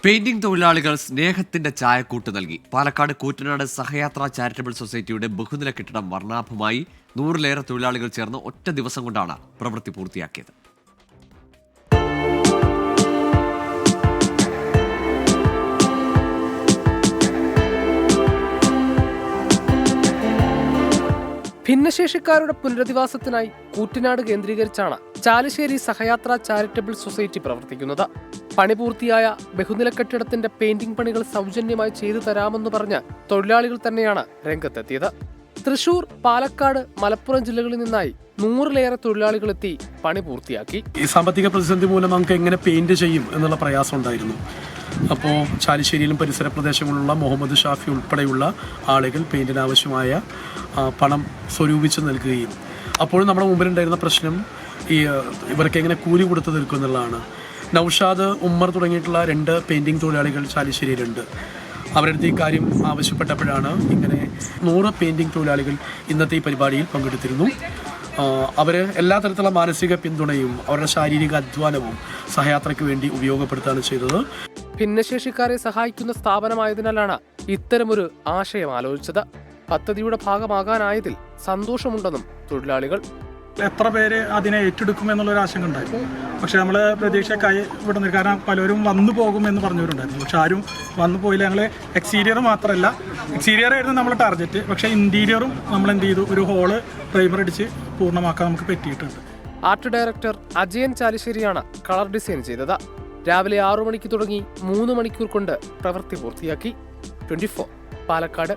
Painting തൊഴിലാളികൾ സ്നേഹത്തിന്റെ ചായക്കൂട്ട് നൽകി. പാലക്കാട് കൂറ്റനാട് സഹയാത്രാ ചാരിറ്റബിൾ സൊസൈറ്റിയുടെ ബഹുനില കെട്ടിടം വർണ്ണാഭമായി 100-ലേറെ തൊഴിലാളികൾ ചേർന്ന് ഒറ്റ ദിവസം കൊണ്ടാണ് പ്രവൃത്തി പൂർത്തിയാക്കിയത്. ഭിന്നശേഷിക്കാരുടെ പുനരധിവാസത്തിനായി കൂറ്റനാട് കേന്ദ്രീകരിച്ചാണ് ചാലിശ്ശേരി സഹയാത്രാ ചാരിറ്റബിൾ സൊസൈറ്റി പ്രവർത്തിക്കുന്നത്. പണി പൂർത്തിയായ ബഹുനില കെട്ടിടത്തിന്റെ പെയിന്റിംഗ് പണികൾ സൗജന്യമായി ചെയ്തു തരാമെന്ന് പറഞ്ഞ് തൊഴിലാളികൾ തന്നെയാണ് രംഗത്തെത്തിയത്. തൃശൂർ, പാലക്കാട്, മലപ്പുറം ജില്ലകളിൽ നിന്നായി 100-ലേറെ തൊഴിലാളികൾ എത്തി പണി പൂർത്തിയാക്കി. ഈ സാമ്പത്തിക പ്രതിസന്ധി മൂലം നമുക്ക് എങ്ങനെ പെയിന്റ് ചെയ്യും എന്നുള്ള പ്രയാസം ഉണ്ടായിരുന്നു. അപ്പോൾ ചാലിശ്ശേരിയിലും പരിസര പ്രദേശങ്ങളിലുള്ള മുഹമ്മദ് ഷാഫി ഉൾപ്പെടെയുള്ള ആളുകൾ പെയിന്റിന് ആവശ്യമായ പണം സ്വരൂപിച്ച് നൽകുകയും അപ്പോഴും നമ്മുടെ മുമ്പിലുണ്ടായിരുന്ന പ്രശ്നം ഇവർക്ക് എങ്ങനെ കൂലി കൊടുത്തു തീർക്കും എന്നുള്ളതാണ്. നൌഷാദ്, ഉമ്മർ തുടങ്ങിയിട്ടുള്ള 2 പെയിന്റിംഗ് തൊഴിലാളികൾ ചാലിശ്ശേരിയിലുണ്ട്. അവരുടെ അടുത്ത് ഈ കാര്യം ആവശ്യപ്പെട്ടപ്പോഴാണ് ഇങ്ങനെ 100 പെയിന്റിംഗ് തൊഴിലാളികൾ ഇന്നത്തെ ഈ പരിപാടിയിൽ പങ്കെടുത്തിരുന്നു. അവർ എല്ലാ തരത്തിലുള്ള മാനസിക പിന്തുണയും അവരുടെ ശാരീരിക അധ്വാനവും സഹയാത്രയ്ക്ക് വേണ്ടി ഉപയോഗപ്പെടുത്തുകയാണ് ചെയ്തത്. ഭിന്നശേഷിക്കാരെ സഹായിക്കുന്ന സ്ഥാപനമായതിനാലാണ് ഇത്തരമൊരു ആശയം ആലോചിച്ചത്. പദ്ധതിയുടെ ഭാഗമാകാനായതിൽ സന്തോഷമുണ്ടെന്നും തൊഴിലാളികൾ. എത്ര പേര് അതിനെ ഏറ്റെടുക്കുമെന്നുള്ളൊരു ആശങ്ക ഉണ്ടായിരുന്നു. പക്ഷെ നമ്മൾ പ്രതീക്ഷക്കായി വിടുന്നത്, കാരണം പലരും വന്നു പോകുമെന്ന് പറഞ്ഞവരുണ്ടായിരുന്നു. പക്ഷെ ആരും വന്നു പോയില്ല. ഞങ്ങൾ എക്സ്റ്റീരിയർ മാത്രമല്ല, എക്സ്റ്റീരിയർ ആയിരുന്നു നമ്മൾ ടാർഗറ്റ്. പക്ഷേ ഇൻറ്റീരിയറും നമ്മൾ എന്ത് ചെയ്തു, ഒരു ഹോള് പ്രൈമർ അടിച്ച് പൂർണ്ണമാക്കാൻ നമുക്ക് പറ്റിയിട്ടുണ്ട്. ആർട്ട് ഡയറക്ടർ അജയൻ ചാലിശ്ശേരിയാണ് കളർ ഡിസൈൻ ചെയ്തത്. രാവിലെ 6 മണിക്ക് തുടങ്ങി 3 മണിക്കൂർ കൊണ്ട് പ്രവൃത്തി പൂർത്തിയാക്കി. 24 പാലക്കാട്.